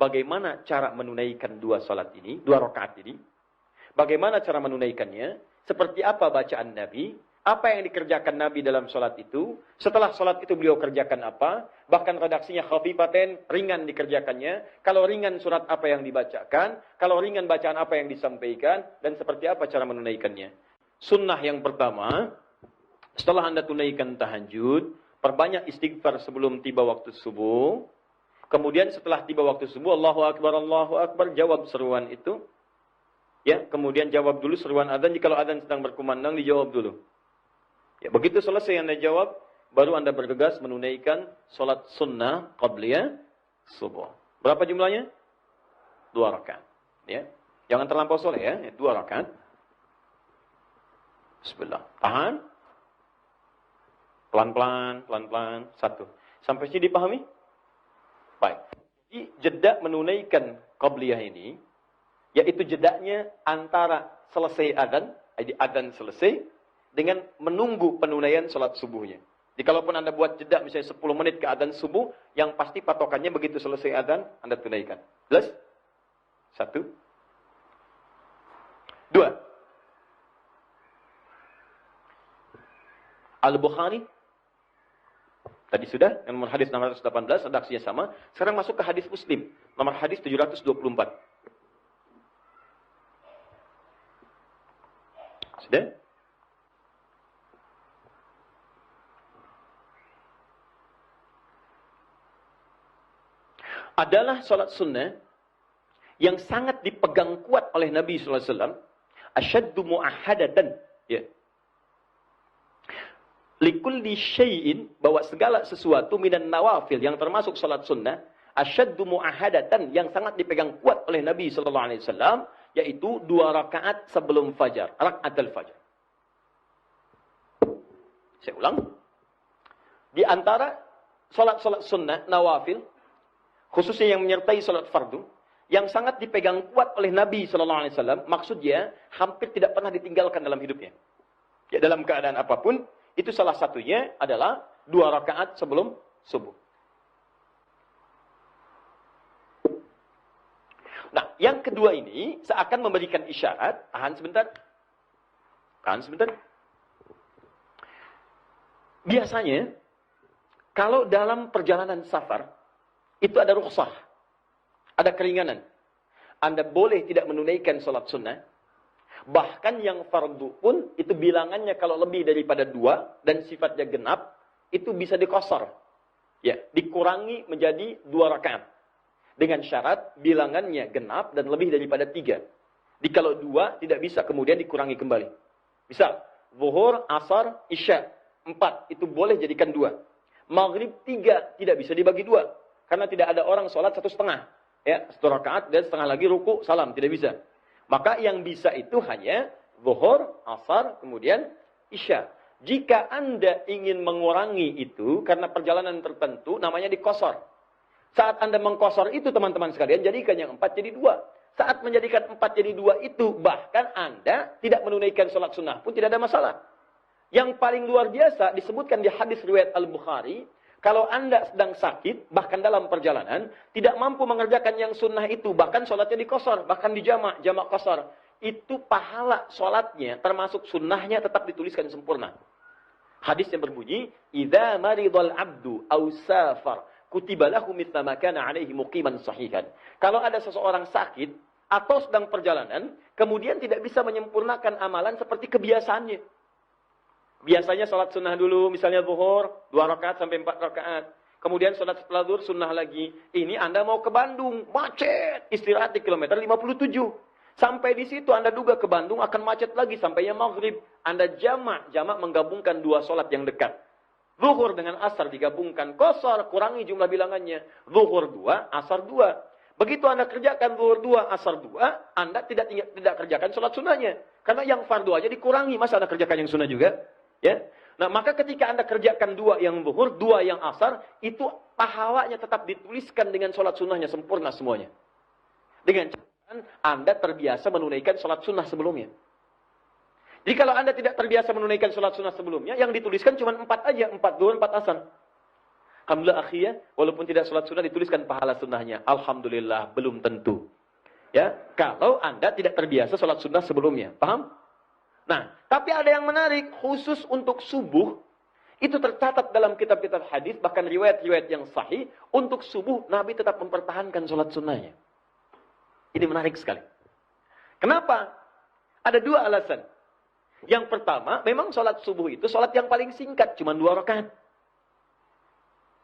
bagaimana cara menunaikan dua rakaat ini, bagaimana cara menunaikannya, seperti apa bacaan Nabi, apa yang dikerjakan Nabi dalam sholat itu, setelah sholat itu beliau kerjakan apa, bahkan redaksinya khafifaten, ringan dikerjakannya, kalau ringan surat apa yang dibacakan, kalau ringan bacaan apa yang disampaikan, dan seperti apa cara menunaikannya. Sunnah yang pertama, setelah Anda tunaikan tahajud, perbanyak istighfar sebelum tiba waktu subuh. Kemudian setelah tiba waktu subuh, Allahu Akbar, jawab seruan itu. Ya, kemudian jawab dulu seruan adzan, jika adzan sedang berkumandang dijawab dulu. Ya, begitu selesai Anda jawab, baru Anda bergegas menunaikan sholat sunnah qabliyah subuh. Berapa jumlahnya? 2 rakaat. Ya. Jangan terlampau soleh ya, 2 rakaat. Bismillah. Tahan. Pelan-pelan, 1. Sampai sini dipahami? Baik. Jadi jeda menunaikan qabliyah ini, yaitu jedanya antara selesai adzan, jadi adzan selesai, dengan menunggu penunaian sholat subuhnya. Jadi kalaupun Anda buat jeda misalnya 10 menit ke adzan subuh, yang pasti patokannya begitu selesai adzan, Anda tunaikan. Jelas? 1. 2. Al-Bukhari. Tadi sudah, nomor hadis 618, redaksinya sama. Sekarang masuk ke hadis Muslim, nomor hadis 724. Sudah? Adalah sholat sunnah yang sangat dipegang kuat oleh Nabi SAW. Asyaddu mu'ahadatan. Ya. Likulli syai'in, bahwa segala sesuatu minan nawafil, yang termasuk sholat sunnah, asyaddu mu'ahadatan, yang sangat dipegang kuat oleh Nabi SAW, yaitu 2 rakaat sebelum fajar. Rakaat al-fajar. Saya ulang. Di antara sholat-sholat sunnah, nawafil, khususnya yang menyertai salat fardu, yang sangat dipegang kuat oleh Nabi SAW, maksudnya hampir tidak pernah ditinggalkan dalam hidupnya. Ya, dalam keadaan apapun, itu salah satunya adalah 2 rakaat sebelum subuh. Nah, yang kedua ini seakan memberikan isyarat, tahan sebentar. Biasanya, kalau dalam perjalanan safar, itu ada rukhsah, ada keringanan. Anda boleh tidak menunaikan sholat sunnah. Bahkan yang fardu pun, itu bilangannya kalau lebih daripada 2, dan sifatnya genap, itu bisa dikosor. Ya, dikurangi menjadi 2 rakaat. Dengan syarat, bilangannya genap dan lebih daripada 3. Jadi kalau 2, tidak bisa kemudian dikurangi kembali. Misal, zuhur, asar, isya, 4, itu boleh jadikan 2. Maghrib 3, tidak bisa dibagi 2. Karena tidak ada orang sholat 1,5. Ya, 1 rakaat dan setengah lagi ruku, salam. Tidak bisa. Maka yang bisa itu hanya zuhur, asar, kemudian isya. Jika Anda ingin mengurangi itu, karena perjalanan tertentu, namanya dikosor. Saat Anda mengkosor itu, teman-teman sekalian, jadikan yang 4 jadi 2. Saat menjadikan 4 jadi 2 itu, bahkan Anda tidak menunaikan sholat sunnah pun tidak ada masalah. Yang paling luar biasa, disebutkan di hadis riwayat Al-Bukhari, kalau Anda sedang sakit, bahkan dalam perjalanan, tidak mampu mengerjakan yang sunnah itu, bahkan sholatnya dikosor, bahkan dijamak, jamak kosor, itu pahala sholatnya, termasuk sunnahnya tetap dituliskan sempurna. Hadis yang berbunyi, "Idza maridal abdu aw safar, kutiba lahu mithla ma kana alaihi muqiman sahihan." Kalau ada seseorang sakit atau sedang perjalanan, kemudian tidak bisa menyempurnakan amalan seperti kebiasaannya. Biasanya sholat sunnah dulu, misalnya zuhur, 2 rakaat sampai 4 rakaat. Kemudian sholat setelah zuhur, sunnah lagi. Ini Anda mau ke Bandung, macet. Istirahat di kilometer 57. Sampai di situ Anda duga ke Bandung akan macet lagi sampainya maghrib. Anda jamak menggabungkan 2 sholat yang dekat. Zuhur dengan asar digabungkan, kosor, kurangi jumlah bilangannya. Zuhur 2, asar 2. Begitu Anda kerjakan zuhur 2, asar 2, Anda tidak kerjakan sholat sunnahnya. Karena yang fardu aja dikurangi, masa Anda kerjakan yang sunnah juga? Ya. Nah, maka ketika Anda kerjakan 2 yang zuhur, 2 yang asar, itu pahalanya tetap dituliskan dengan sholat sunnahnya sempurna semuanya. Dengan catatan Anda terbiasa menunaikan sholat sunnah sebelumnya. Jadi kalau Anda tidak terbiasa menunaikan sholat sunnah sebelumnya, yang dituliskan cuma 4 aja, 4 zuhur, 4 asar. Alhamdulillah akhi ya, walaupun tidak sholat sunnah dituliskan pahala sunnahnya. Alhamdulillah, belum tentu. Ya, kalau Anda tidak terbiasa sholat sunnah sebelumnya. Paham? Nah, tapi ada yang menarik, khusus untuk subuh, itu tercatat dalam kitab-kitab hadis, bahkan riwayat-riwayat yang sahih, untuk subuh Nabi tetap mempertahankan sholat sunnahnya. Ini menarik sekali. Kenapa? Ada dua alasan. Yang pertama, memang sholat subuh itu sholat yang paling singkat, cuma 2 rakaat.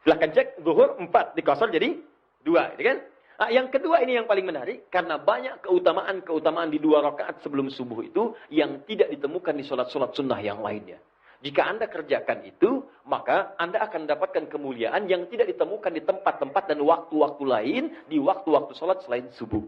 Silahkan cek, zuhur 4, dikosor jadi 2, gitu kan? Nah, yang kedua ini yang paling menarik, karena banyak keutamaan-keutamaan di 2 rakaat sebelum subuh itu, yang tidak ditemukan di sholat-sholat sunnah yang lainnya. Jika Anda kerjakan itu, maka Anda akan mendapatkan kemuliaan yang tidak ditemukan di tempat-tempat dan waktu-waktu lain, di waktu-waktu sholat selain subuh.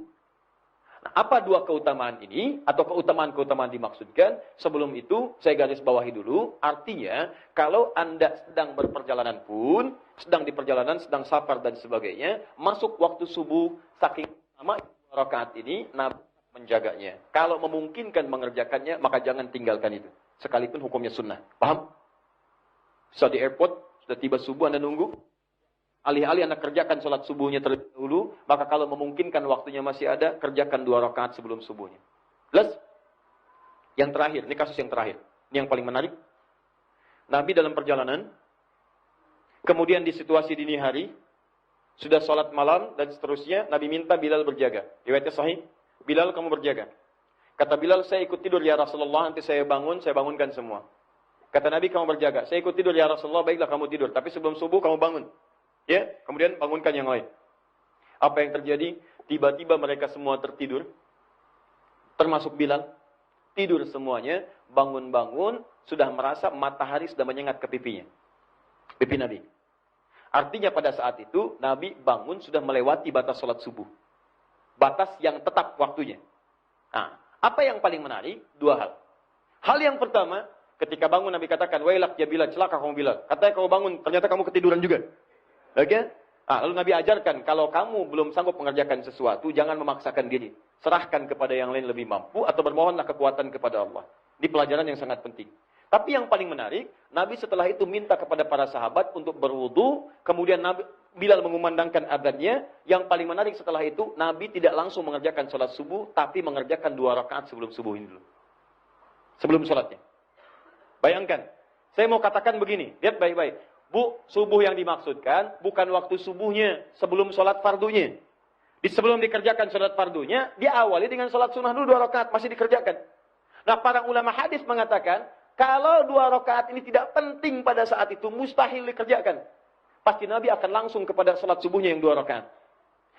Nah, apa 2 keutamaan ini, atau keutamaan-keutamaan dimaksudkan? Sebelum itu, saya garis bawahi dulu. Artinya, kalau Anda sedang berperjalanan pun, sedang di perjalanan, sedang safar dan sebagainya, masuk waktu subuh, saking lama 2 rakaat ini, Nabi menjaganya. Kalau memungkinkan mengerjakannya, maka jangan tinggalkan itu. Sekalipun hukumnya sunnah. Paham? Bisa di airport, sudah tiba subuh, Anda nunggu. Alih-alih Anda kerjakan sholat subuhnya terlebih dahulu, maka kalau memungkinkan waktunya masih ada, kerjakan 2 rakaat sebelum subuhnya. Plus, yang terakhir, ini kasus yang terakhir. Ini yang paling menarik. Nabi dalam perjalanan, kemudian di situasi dini hari, sudah sholat malam dan seterusnya, Nabi minta Bilal berjaga. Riwayatnya sahih, Bilal kamu berjaga. Kata Bilal, saya ikut tidur ya Rasulullah, nanti saya bangunkan semua. Kata Nabi, kamu berjaga. Saya ikut tidur ya Rasulullah, baiklah kamu tidur. Tapi sebelum subuh kamu bangun. Ya, kemudian bangunkan yang lain. Apa yang terjadi? Tiba-tiba mereka semua tertidur. Termasuk Bilal. Tidur semuanya. Bangun-bangun. Sudah merasa matahari sudah menyengat ke pipinya. Pipi Nabi. Artinya pada saat itu, Nabi bangun sudah melewati batas sholat subuh. Batas yang tetap waktunya. Nah, apa yang paling menarik? 2 hal. Hal yang pertama, ketika bangun Nabi katakan, wailak ya Bilal, celaka kamu Bilal. Katanya kamu bangun, ternyata kamu ketiduran juga. Oke? Nah, lalu Nabi ajarkan, kalau kamu belum sanggup mengerjakan sesuatu, jangan memaksakan diri. Serahkan kepada yang lain lebih mampu, atau bermohonlah kekuatan kepada Allah. Ini pelajaran yang sangat penting. Tapi yang paling menarik, Nabi setelah itu minta kepada para sahabat untuk berwudu, kemudian Nabi Bilal mengumandangkan adzannya. Yang paling menarik setelah itu, Nabi tidak langsung mengerjakan sholat subuh, tapi mengerjakan 2 rakaat sebelum subuh ini dulu. Sebelum sholatnya. Bayangkan, saya mau katakan begini, lihat baik-baik. Bu, subuh yang dimaksudkan bukan waktu subuhnya, sebelum sholat fardunya. Sebelum dikerjakan sholat fardunya, diawali dengan sholat sunnah dulu 2 rakaat, masih dikerjakan. Nah, para ulama hadis mengatakan, kalau 2 rakaat ini tidak penting pada saat itu, mustahil dikerjakan. Pasti Nabi akan langsung kepada sholat subuhnya yang 2 rakaat.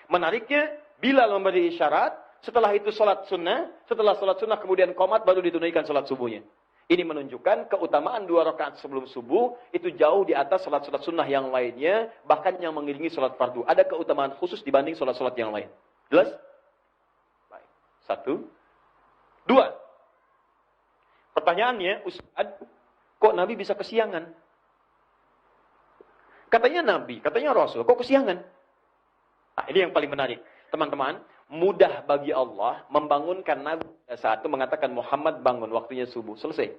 Menariknya, Bilal memberi isyarat, setelah itu sholat sunnah, setelah sholat sunnah kemudian qomat, baru ditunaikan sholat subuhnya. Ini menunjukkan keutamaan 2 rakaat sebelum subuh, itu jauh di atas sholat-sholat sunnah yang lainnya, bahkan yang mengiringi sholat fardu. Ada keutamaan khusus dibanding sholat-sholat yang lain. Jelas? Baik. 1. 2. Pertanyaannya, Ustaz, kok Nabi bisa kesiangan? Katanya Nabi, katanya Rasul, kok kesiangan? Nah, ini yang paling menarik. Teman-teman, mudah bagi Allah membangunkan Nabi pada saat itu mengatakan Muhammad bangun, waktunya subuh. Selesai.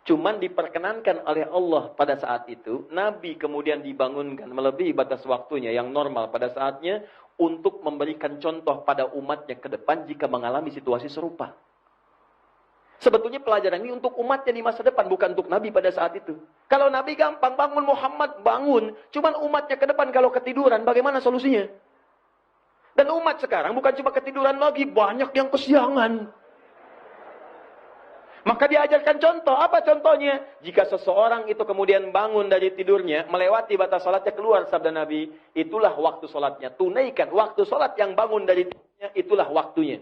Cuman diperkenankan oleh Allah pada saat itu, Nabi kemudian dibangunkan melebihi batas waktunya yang normal pada saatnya untuk memberikan contoh pada umatnya ke depan jika mengalami situasi serupa. Sebetulnya pelajaran ini untuk umatnya di masa depan, bukan untuk Nabi pada saat itu. Kalau Nabi gampang bangun, Muhammad bangun. Cuman umatnya ke depan kalau ketiduran, bagaimana solusinya? Dan umat sekarang bukan cuma ketiduran lagi, banyak yang kesiangan. Maka diajarkan contoh. Apa contohnya? Jika seseorang itu kemudian bangun dari tidurnya, melewati batas salatnya, keluar sabda Nabi, itulah waktu salatnya. Tunaikan waktu salat yang bangun dari tidurnya, itulah waktunya.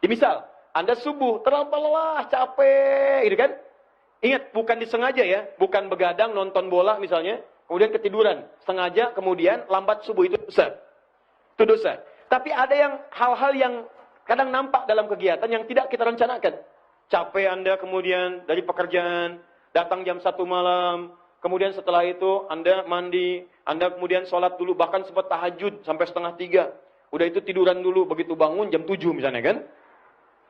Misal, Anda subuh, terlalu lelah, capek, gitu kan? Ingat, bukan disengaja ya, bukan begadang nonton bola misalnya, kemudian ketiduran, sengaja kemudian lambat subuh, itu dosa. Itu dosa. Tapi ada yang hal-hal yang kadang nampak dalam kegiatan yang tidak kita rencanakan. Capek Anda kemudian dari pekerjaan, datang jam 1 malam, kemudian setelah itu Anda mandi, Anda kemudian sholat dulu, bahkan sempat tahajud sampai 2:30. Udah itu tiduran dulu, begitu bangun jam 7 misalnya kan.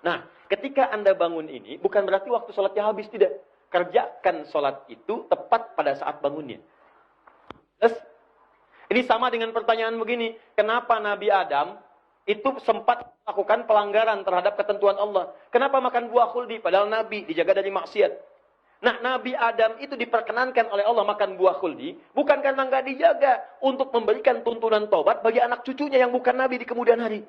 Nah, ketika Anda bangun ini, bukan berarti waktu sholatnya habis, tidak. Kerjakan sholat itu tepat pada saat bangunnya. Terus, ini sama dengan pertanyaan begini, kenapa Nabi Adam itu sempat melakukan pelanggaran terhadap ketentuan Allah? Kenapa makan buah khuldi padahal Nabi dijaga dari maksiat? Nah, Nabi Adam itu diperkenankan oleh Allah makan buah khuldi, bukan karena nggak dijaga, untuk memberikan tuntunan taubat bagi anak cucunya yang bukan Nabi di kemudian hari.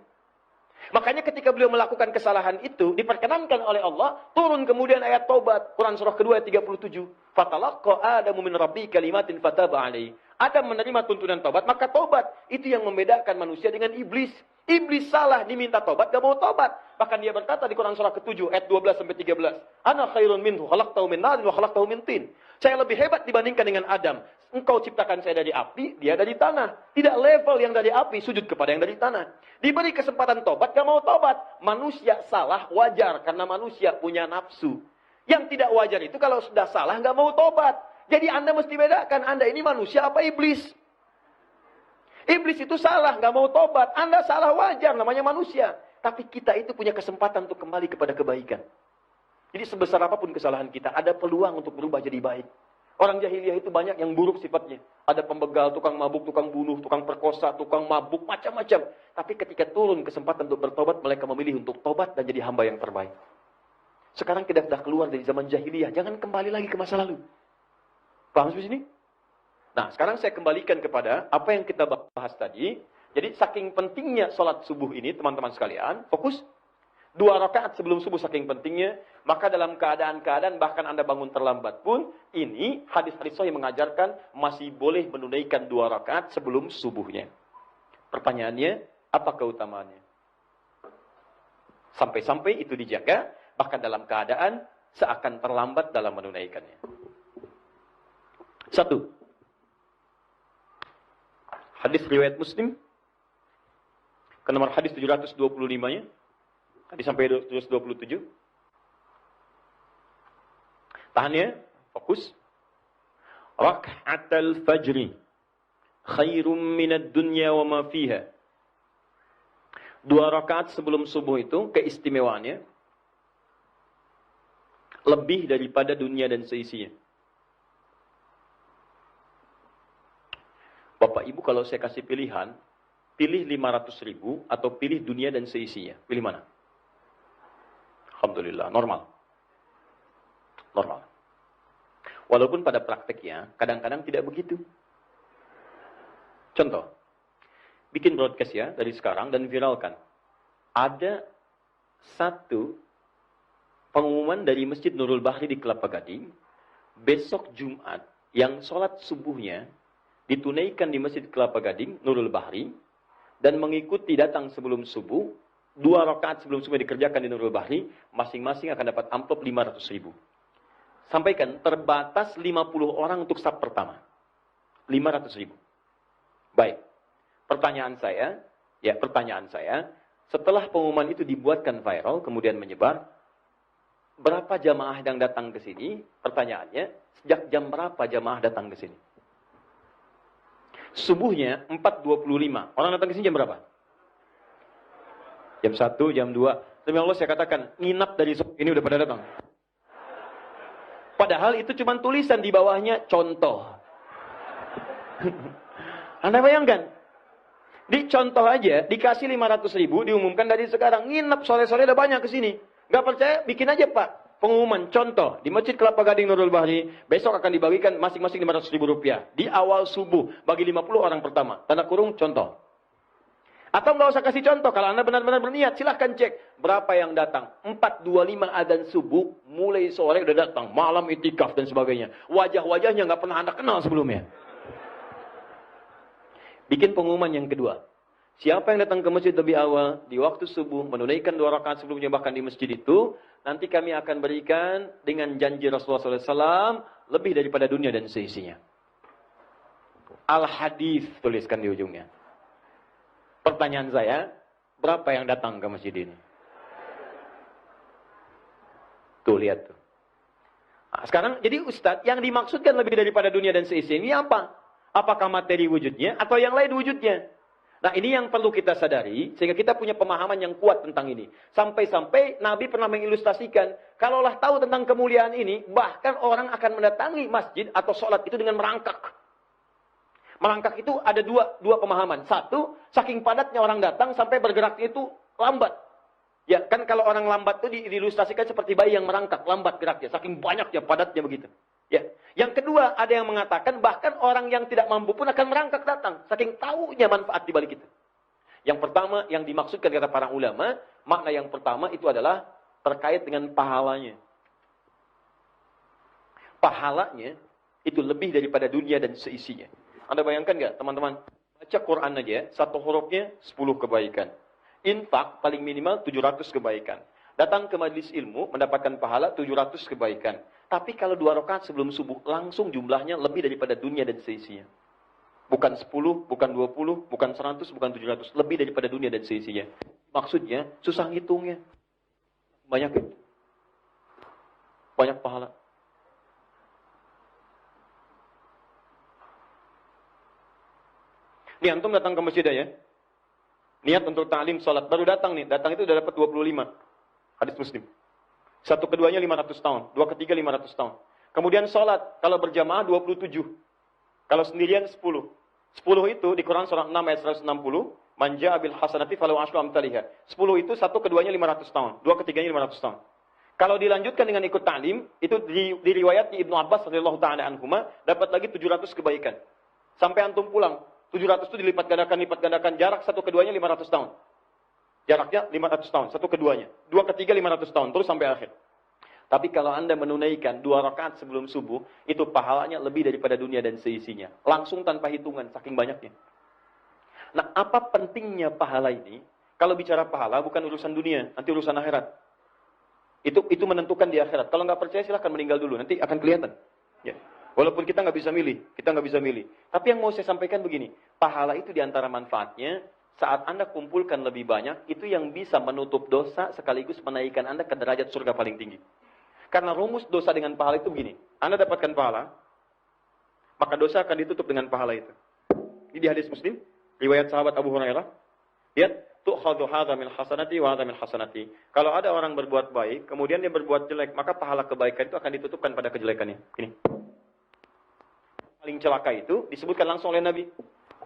Makanya ketika beliau melakukan kesalahan itu, diperkenankan oleh Allah, turun kemudian ayat taubat. Quran surah kedua ayat 37. Fatalaqqa Adamu min rabbi kalimatin fataba alaihi. Adam menerima tuntunan taubat, maka taubat. Itu yang membedakan manusia dengan iblis. Iblis salah, diminta taubat, gak mau taubat. Bahkan dia berkata di Quran surah ke-7, ayat 12-13. Ana khairun minhu, khalaqtahu min narin wa khalaqtahu min tin. Saya lebih hebat dibandingkan dengan Adam. Engkau ciptakan saya dari api, dia dari tanah. Tidak level yang dari api, sujud kepada yang dari tanah. Diberi kesempatan taubat, gak mau taubat. Manusia salah, wajar, karena manusia punya nafsu. Yang tidak wajar itu kalau sudah salah, gak mau taubat. Jadi Anda mesti bedakan, Anda ini manusia apa iblis? Iblis itu salah, nggak mau tobat. Anda salah wajar, namanya manusia. Tapi kita itu punya kesempatan untuk kembali kepada kebaikan. Jadi sebesar apapun kesalahan kita, ada peluang untuk berubah jadi baik. Orang jahiliyah itu banyak yang buruk sifatnya. Ada pembegal, tukang mabuk, tukang bunuh, tukang perkosa, tukang mabuk, macam-macam. Tapi ketika turun kesempatan untuk bertobat, mereka memilih untuk tobat dan jadi hamba yang terbaik. Sekarang kita sudah keluar dari zaman jahiliyah, jangan kembali lagi ke masa lalu. Paham di sini? Nah, sekarang saya kembalikan kepada apa yang kita bahas tadi. Jadi, saking pentingnya sholat subuh ini, teman-teman sekalian, fokus. 2 rakaat sebelum subuh saking pentingnya, maka dalam keadaan-keadaan bahkan Anda bangun terlambat pun, ini hadis-hadis sahih mengajarkan masih boleh menunaikan 2 rakaat sebelum subuhnya. Pertanyaannya, apa keutamaannya? Sampai-sampai itu dijaga, bahkan dalam keadaan seakan terlambat dalam menunaikannya. 1. Hadis riwayat Muslim, ke nomor hadis 725-nya, tadi sampai 727. Tahan ya, fokus. Rak'atal fajri khairum minad dunya wa ma fiha. 2 rakaat sebelum subuh itu keistimewaannya lebih daripada dunia dan seisinya. Bapak Ibu kalau saya kasih pilihan, pilih 500.000 atau pilih dunia dan seisinya. Pilih mana? Alhamdulillah, normal. Normal. Walaupun pada prakteknya, kadang-kadang tidak begitu. Contoh, bikin broadcast ya dari sekarang dan viralkan. Ada satu pengumuman dari Masjid Nurul Bahri di Kelapa Gading, besok Jumat, yang sholat subuhnya ditunaikan di Masjid Kelapa Gading, Nurul Bahri, dan mengikuti datang sebelum subuh, 2 rakaat sebelum subuh dikerjakan di Nurul Bahri, masing-masing akan dapat amplop 500.000. Sampaikan, terbatas 50 orang untuk sab pertama. 500.000. Baik. Pertanyaan saya, setelah pengumuman itu dibuatkan viral, kemudian menyebar, berapa jamaah yang datang ke sini? Pertanyaannya, sejak jam berapa jamaah datang ke sini? Subuhnya 4.25. Orang datang ke sini jam berapa? Jam 1, jam 2. Demi Allah saya katakan, nginap dari subuh ini udah pada datang. Padahal itu cuma tulisan di bawahnya, contoh. Anda bayangkan? Di contoh aja, dikasih 500.000, diumumkan dari sekarang. Nginap sore-sore udah banyak ke sini. Gak percaya? Bikin aja Pak. Pengumuman, contoh, di Masjid Kelapa Gading Nurul Bahri, besok akan dibagikan masing-masing 500.000 rupiah. Di awal subuh, bagi 50 orang pertama. Tanda kurung, contoh. Atau nggak usah kasih contoh, kalau Anda benar-benar berniat, silahkan cek. Berapa yang datang? 4.25 adzan subuh, mulai sore udah datang. Malam itikaf dan sebagainya. Wajah-wajahnya nggak pernah Anda kenal sebelumnya. Bikin pengumuman yang kedua. Siapa yang datang ke masjid lebih awal, di waktu subuh, menunaikan 2 rakaat sebelumnya, bahkan di masjid itu, nanti kami akan berikan dengan janji Rasulullah SAW, lebih daripada dunia dan seisinya. Al-Hadis, tuliskan di ujungnya. Pertanyaan saya, berapa yang datang ke masjid ini? Tuh, lihat tuh. Nah, sekarang, jadi Ustadz, yang dimaksudkan lebih daripada dunia dan seisinya, ini apa? Apakah materi wujudnya, atau yang lain wujudnya? Nah, ini yang perlu kita sadari, sehingga kita punya pemahaman yang kuat tentang ini. Sampai-sampai Nabi pernah mengilustrasikan, kalaulah tahu tentang kemuliaan ini, bahkan orang akan mendatangi masjid atau sholat itu dengan merangkak. Merangkak itu ada dua pemahaman. Satu, saking padatnya orang datang sampai bergeraknya itu lambat. Ya, kan kalau orang lambat itu diilustrasikan seperti bayi yang merangkak, lambat geraknya, saking banyaknya, padatnya begitu. Ya. Yang kedua, ada yang mengatakan bahkan orang yang tidak mampu pun akan merangkak datang, saking tahunya manfaat di balik itu. Yang pertama, yang dimaksudkan kata para ulama, makna yang pertama itu adalah terkait dengan pahalanya. Pahalanya itu lebih daripada dunia dan seisinya. Anda bayangkan nggak, teman-teman? Baca Quran aja, satu hurufnya 10 kebaikan. Infak paling minimal 700 kebaikan. Datang ke majelis ilmu mendapatkan pahala 700 kebaikan. Tapi kalau 2 rakaat sebelum subuh langsung jumlahnya lebih daripada dunia dan seisinya. Bukan 10, bukan 20, bukan 100, bukan 700, lebih daripada dunia dan seisinya. Maksudnya susah ngitungnya. Banyak itu. Banyak pahala. Nih antum datang ke masjid ya. Niat untuk ta'lim salat, baru datang nih. Datang itu udah dapat 25. Hadis Muslim. Satu keduanya 500 tahun, dua ketiga 500 tahun. Kemudian salat, kalau berjamaah 27. Kalau sendirian 10. 10 itu di Quran surah 6 ayat 160, man ja'a bil hasanati falahu asyru amsalihha. 10 itu satu keduanya 500 tahun, dua ketiganya 500 tahun. Kalau dilanjutkan dengan ikut ta'lim, itu di riwayatnya Ibnu Abbas radhiyallahu taala anhuma dapat lagi 700 kebaikan. Sampai antum pulang 700 itu dilipat gandakan jarak satu keduanya 500 tahun. Jaraknya 500 tahun, satu keduanya. Dua ketiga 500 tahun, terus sampai akhir. Tapi kalau Anda menunaikan 2 rakaat sebelum subuh, itu pahalanya lebih daripada dunia dan seisinya. Langsung tanpa hitungan, saking banyaknya. Nah, apa pentingnya pahala ini? Kalau bicara pahala, bukan urusan dunia, nanti urusan akhirat. Itu menentukan di akhirat. Kalau nggak percaya, silahkan meninggal dulu, nanti akan kelihatan. Ya. Walaupun kita nggak bisa milih. Tapi yang mau saya sampaikan begini, pahala itu diantara manfaatnya, saat Anda kumpulkan lebih banyak, itu yang bisa menutup dosa sekaligus menaikkan Anda ke derajat surga paling tinggi. Karena rumus dosa dengan pahala itu begini, Anda dapatkan pahala, maka dosa akan ditutup dengan pahala itu. Ini di hadis Muslim, riwayat sahabat Abu Hurairah, lihat, tu'khadhu hadha min hasanati wa hadha min hasanati. Kalau ada orang berbuat baik, kemudian dia berbuat jelek, maka pahala kebaikan itu akan ditutupkan pada kejelekannya. Ini. Paling celaka itu disebutkan langsung oleh Nabi.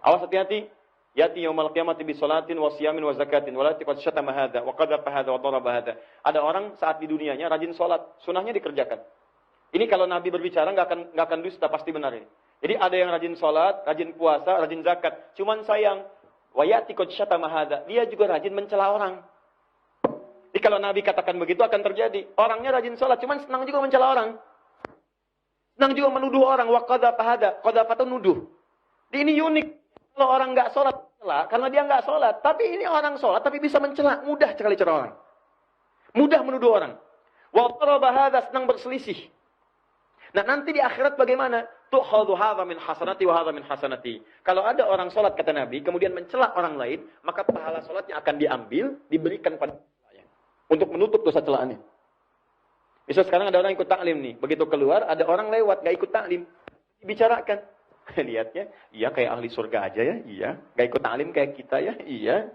Awas hati-hati. Yati yaumal qiyamati bi salatin wa siyamin wa zakatin wa la tiqad syatama hadha wa qadhafa hadha wa daraba hadha. Ada orang saat di dunianya rajin salat, sunahnya dikerjakan. Ini kalau Nabi berbicara enggak akan dusta, pasti benar ini. Jadi ada yang rajin salat, rajin puasa, rajin zakat. Cuman sayang, wa yati qad syatama hadha, dia juga rajin mencela orang. Jadi kalau Nabi katakan begitu akan terjadi. Orangnya rajin salat, cuman senang juga mencela orang. Senang juga menuduh orang, wa qadhafa hadha, qadhafa itu nuduh. Ini unik. Kalau orang nggak sholat, mencela, karena dia nggak sholat. Tapi ini orang sholat, tapi bisa mencela. Mudah sekali cara orang. Mudah menuduh orang. Wa daraba hadha, senang berselisih. Nah nanti di akhirat bagaimana? Tu'khadhu hadha min hasanati wa hadha min hasanati. Kalau ada orang sholat, kata Nabi, kemudian mencela orang lain, maka pahala sholatnya akan diambil, diberikan pada celanya. Untuk menutup dosa celaannya. Misal sekarang ada orang ikut taklim nih. Begitu keluar, ada orang lewat, nggak ikut taklim. Dibicarakan. Lihatnya, iya kayak ahli surga aja ya, iya. Gak ikut taklim kayak kita ya, iya.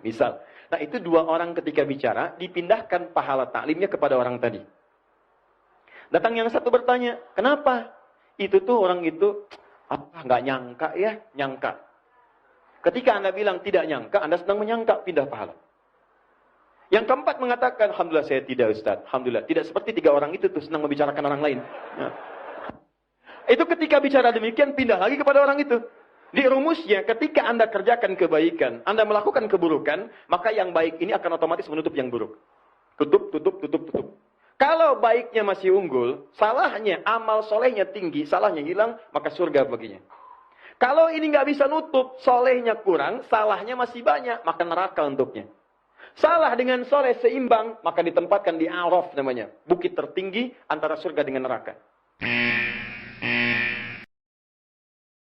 Misal. Nah itu 2 orang ketika bicara, dipindahkan pahala taklimnya kepada orang tadi. Datang yang satu bertanya, kenapa? Itu tuh orang itu, nggak nyangka ya, nyangka. Ketika Anda bilang tidak nyangka, Anda sedang menyangka, pindah pahala. Yang keempat mengatakan, alhamdulillah saya tidak Ustaz, alhamdulillah. Tidak seperti 3 orang itu tuh senang membicarakan orang lain. Ya. Itu ketika bicara demikian, pindah lagi kepada orang itu. Di rumusnya, ketika Anda kerjakan kebaikan, Anda melakukan keburukan, maka yang baik ini akan otomatis menutup yang buruk. Tutup. Kalau baiknya masih unggul, salahnya, amal solehnya tinggi, salahnya hilang, maka surga baginya. Kalau ini nggak bisa nutup, solehnya kurang, salahnya masih banyak, maka neraka untuknya. Salah dengan soleh seimbang, maka ditempatkan di Araf namanya. Bukit tertinggi antara surga dengan neraka.